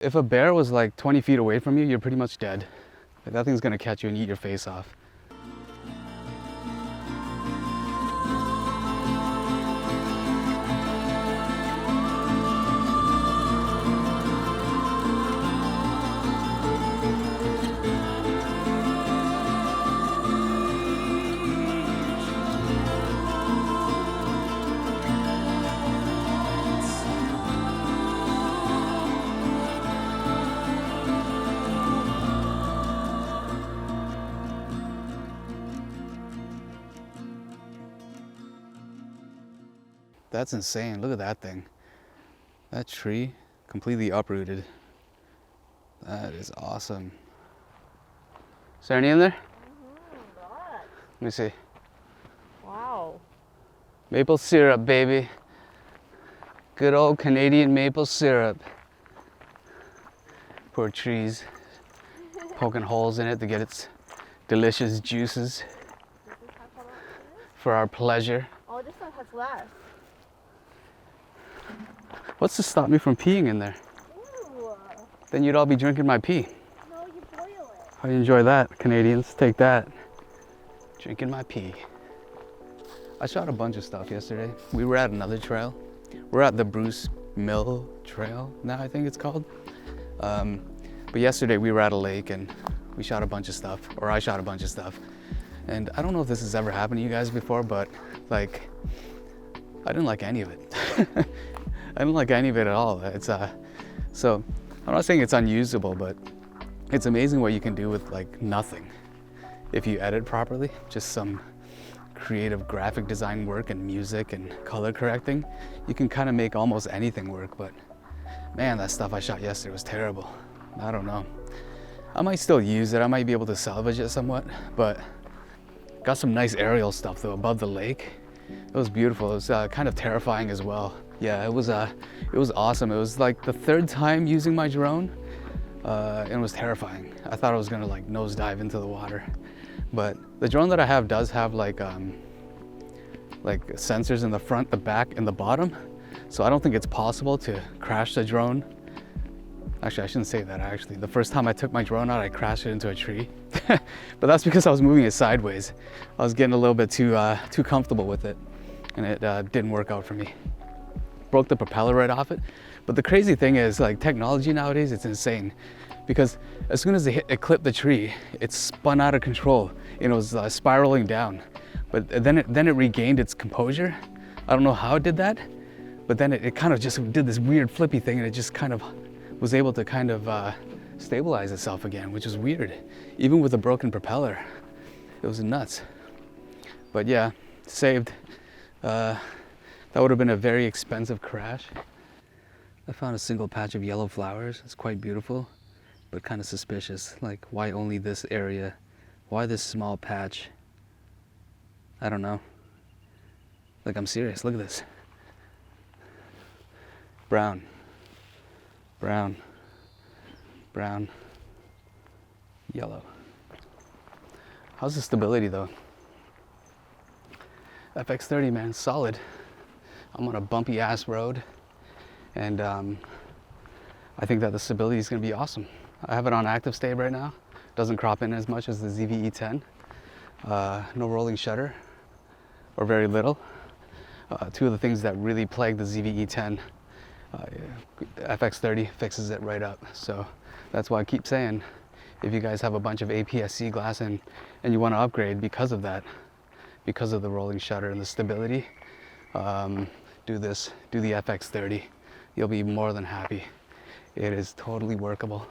If a bear was like 20 feet away from you, you're pretty much dead. Like, that thing's gonna catch you and eat your face off. That's insane. Look at that thing. That tree completely uprooted. That is awesome. Is there any in there? Let me see. Wow. Maple syrup, baby. Good old Canadian maple syrup. Poor trees. Poking holes in it to get its delicious juices for our pleasure. Oh, this one has less. What's to stop me from peeing in there? Ew. Then you'd all be drinking my pee. No, you boil it. How do you enjoy that, Canadians? Take that. Drinking my pee. I shot a bunch of stuff yesterday. We were at another trail. We're at the Bruce Mill Trail now, I think it's called. But yesterday we were at a lake and we shot a bunch of stuff, or I shot a bunch of stuff. And I don't know if this has ever happened to you guys before, but like, I didn't like any of it. I didn't like any of it at all. It's so I'm not saying it's unusable, but it's amazing what you can do with like nothing if you edit properly. Just some creative graphic design work and music and color correcting. You can kind of make almost anything work, but man, that stuff I shot yesterday was terrible. I don't know. I might still use it. I might be able to salvage it somewhat, but got some nice aerial stuff though above the lake. It was beautiful. It was kind of terrifying as well. Yeah, it was awesome. It was like the third time using my drone, and it was terrifying. I thought I was gonna like nosedive into the water, but the drone that I have does have like sensors in the front, the back, and the bottom. So I don't think it's possible to crash the drone. Actually, I shouldn't say that. Actually, the first time I took my drone out, I crashed it into a tree, but that's because I was moving it sideways. I was getting a little bit too comfortable with it, and it didn't work out for me. Broke the propeller right off it. But the crazy thing is, like, technology nowadays, it's insane, because as soon as it clipped the tree, it spun out of control and it was spiraling down. But then it regained its composure. I don't know how it did that, but then it kind of just did this weird flippy thing, and it just kind of was able to kind of stabilize itself again, which is weird. Even with a broken propeller, it was nuts. But yeah, saved. That would have been a very expensive crash. I found a single patch of yellow flowers. It's quite beautiful, but kind of suspicious. Like, why only this area? Why this small patch? I don't know. Like, I'm serious. Look at this. Brown. Brown. Brown. Yellow. How's the stability though? FX30, man, solid. I'm on a bumpy ass road, and I think that the stability is going to be awesome. I have it on active state right now. Doesn't crop in as much as the ZVE10. No rolling shutter, or very little. Two of the things that really plague the ZVE10, FX30 fixes it right up. So that's why I keep saying, if you guys have a bunch of APS-C glass and you want to upgrade because of that, because of the rolling shutter and the stability, do the FX30. You'll be more than happy. It is totally workable,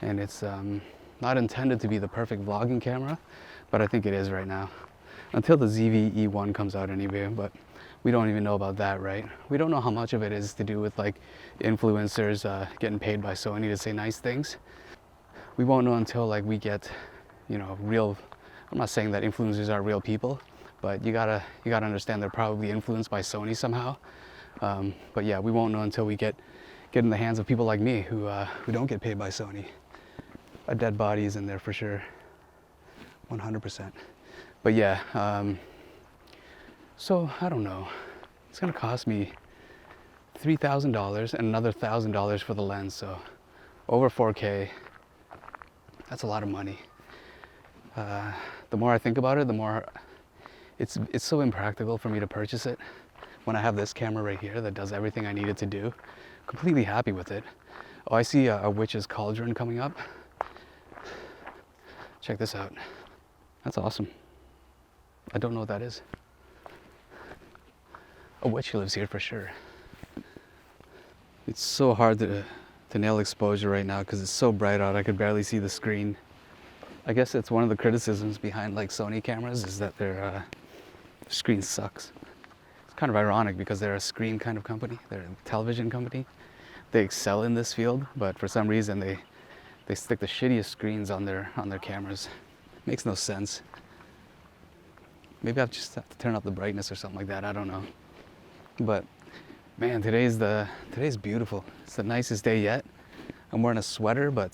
and it's not intended to be the perfect vlogging camera, but I think it is right now, until the ZVE1 comes out anyway. But we don't even know about that, right? We don't know how much of it is to do with like influencers getting paid by Sony to say nice things. We won't know until like we get, you know, real. I'm not saying that influencers are real people, but you gotta understand they're probably influenced by Sony somehow. But yeah, we won't know until we get in the hands of people like me who don't get paid by Sony. A dead body is in there for sure, 100%. But yeah, so I don't know. It's gonna cost me $3,000 and another $1,000 for the lens. So over 4K. That's a lot of money. The more I think about it, the more it's so impractical for me to purchase it when I have this camera right here that does everything I need it to do. Completely happy with it. Oh, I see a witch's cauldron coming up. Check this out. That's awesome. I don't know what that is. A witch lives here for sure. It's so hard to nail exposure right now because it's so bright out. I could barely see the screen. I guess it's one of the criticisms behind like Sony cameras is that their screen sucks. It's kind of ironic because they're a screen kind of company. They're a television company. They excel in this field, but for some reason they stick the shittiest screens on their cameras. Makes no sense. Maybe I just have to turn up the brightness or something like that. I don't know. But man, today's beautiful. It's the nicest day yet. I'm wearing a sweater, but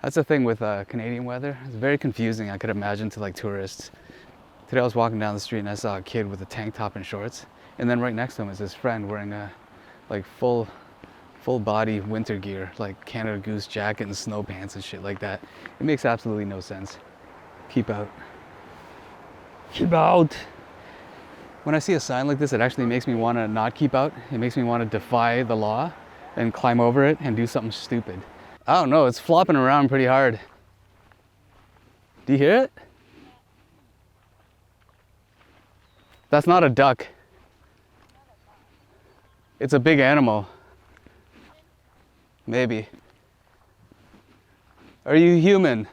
that's the thing with Canadian weather. It's very confusing, I could imagine, to like tourists. Today I was walking down the street and I saw a kid with a tank top and shorts, and then right next to him is his friend wearing a like full body winter gear, like Canada Goose jacket and snow pants and shit like that. It makes absolutely no sense. Keep out. Keep out. When I see a sign like this, it actually makes me want to not keep out. It makes me want to defy the law and climb over it and do something stupid. I don't know, it's flopping around pretty hard. Do you hear it? That's not a duck. It's a big animal. Maybe. Are you human?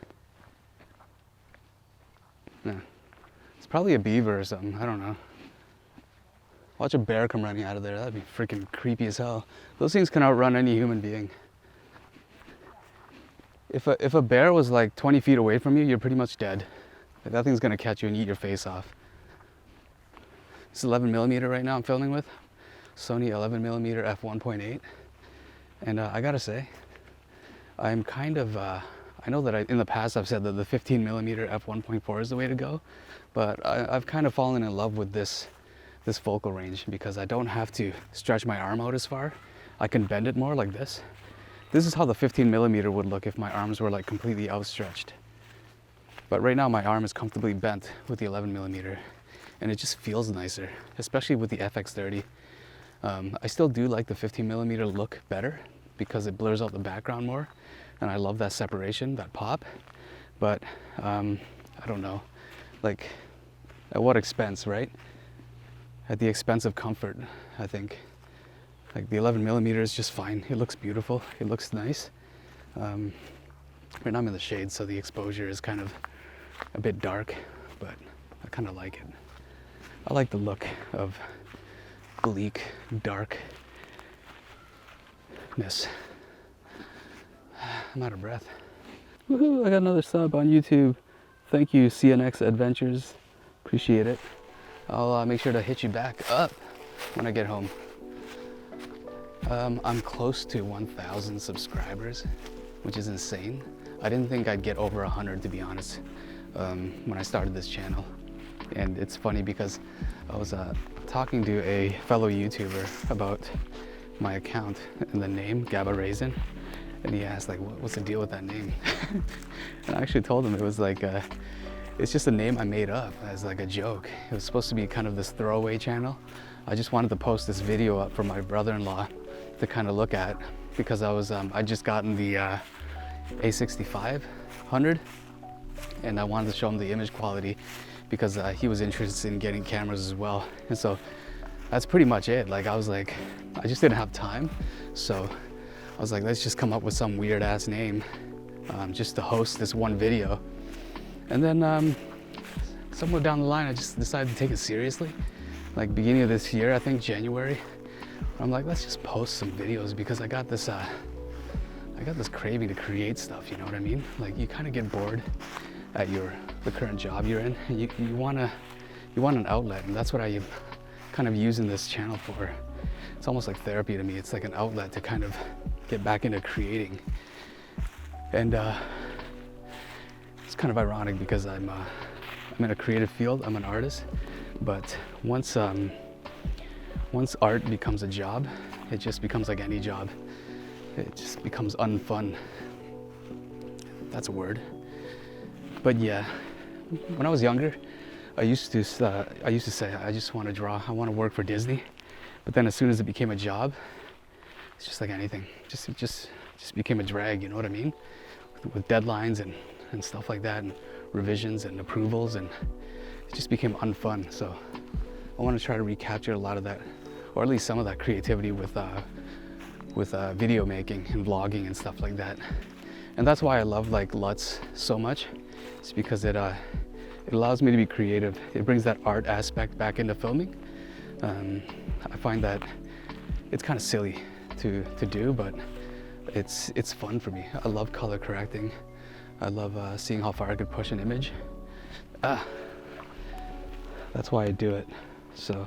No. It's probably a beaver or something. I don't know. Watch a bear come running out of there. That'd be freaking creepy as hell. Those things can outrun any human being. If a bear was like 20 feet away from you, you're pretty much dead. Like, that thing's gonna catch you and eat your face off. It's 11mm right now I'm filming with. Sony 11mm f1.8. And I gotta say, I'm kind of, I know that in the past I've said that the 15mm f1.4 is the way to go, but I've kind of fallen in love with this focal range because I don't have to stretch my arm out as far. I can bend it more like this. This is how the 15mm would look if my arms were like completely outstretched. But right now my arm is comfortably bent with the 11mm, and it just feels nicer, especially with the FX30. I still do like the 15mm look better because it blurs out the background more, and I love that separation, that pop. But I don't know, like at what expense, right? At the expense of comfort, I think. Like the 11mm is just fine. It looks beautiful. It looks nice. Right now I'm in the shade, so the exposure is kind of a bit dark, but I kind of like it. I like the look of bleak, darkness. I'm out of breath. Woohoo! I got another sub on YouTube. Thank you, CNX Adventures. Appreciate it. I'll make sure to hit you back up when I get home. I'm close to 1,000 subscribers, which is insane. I didn't think I'd get over 100, to be honest, when I started this channel. And it's funny because I was talking to a fellow YouTuber about my account and the name, Gabba Raisin, and he asked like, what's the deal with that name? And I actually told him it was like, it's just a name I made up as like a joke. It was supposed to be kind of this throwaway channel. I just wanted to post this video up for my brother-in-law to kind of look at because I just gotten the A6500, and I wanted to show him the image quality because he was interested in getting cameras as well. And so that's pretty much it. Like I was like, I just didn't have time, so I was like, let's just come up with some weird ass name just to host this one video. And then somewhere down the line, I just decided to take it seriously. Like beginning of this year, I think January, I'm like, let's just post some videos because I got this craving to create stuff. You know what I mean? Like you kind of get bored at the current job you're in, and you want an outlet, and that's what I kind of using this channel for. It's almost like therapy to me. It's like an outlet to kind of get back into creating. And it's kind of ironic because I'm in a creative field. I'm an artist, but once art becomes a job, it just becomes like any job. it just becomes unfun. That's a word. But yeah, when I was younger, I used to say, I just want to draw. I want to work for Disney. But then as soon as it became a job, it's just like anything. Just became a drag. You know what I mean? With deadlines and stuff like that, and revisions and approvals, and it just became unfun. So I want to try to recapture a lot of that, or at least some of that creativity with video making and vlogging and stuff like that. And that's why I love like LUTs so much. It's because it allows me to be creative. It brings that art aspect back into filming. I find that it's kind of silly to do, but it's fun for me. I love color correcting. I love seeing how far I could push an image. That's why I do it. So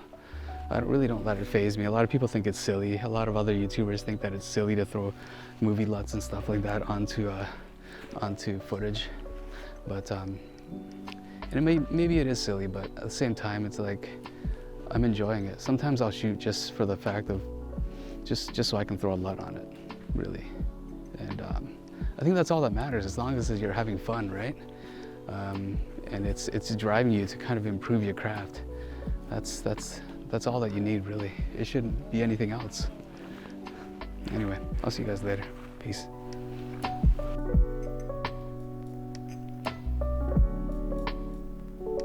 I really don't let it faze me. A lot of people think it's silly. A lot of other YouTubers think that it's silly to throw movie LUTs and stuff like that onto footage. But and maybe it is silly, but at the same time, it's like I'm enjoying it. Sometimes I'll shoot just for the fact of just so I can throw a LUT on it, really. And I think that's all that matters, as long as you're having fun, right? And it's driving you to kind of improve your craft. That's all that you need, really. It shouldn't be anything else. Anyway, I'll see you guys later. Peace.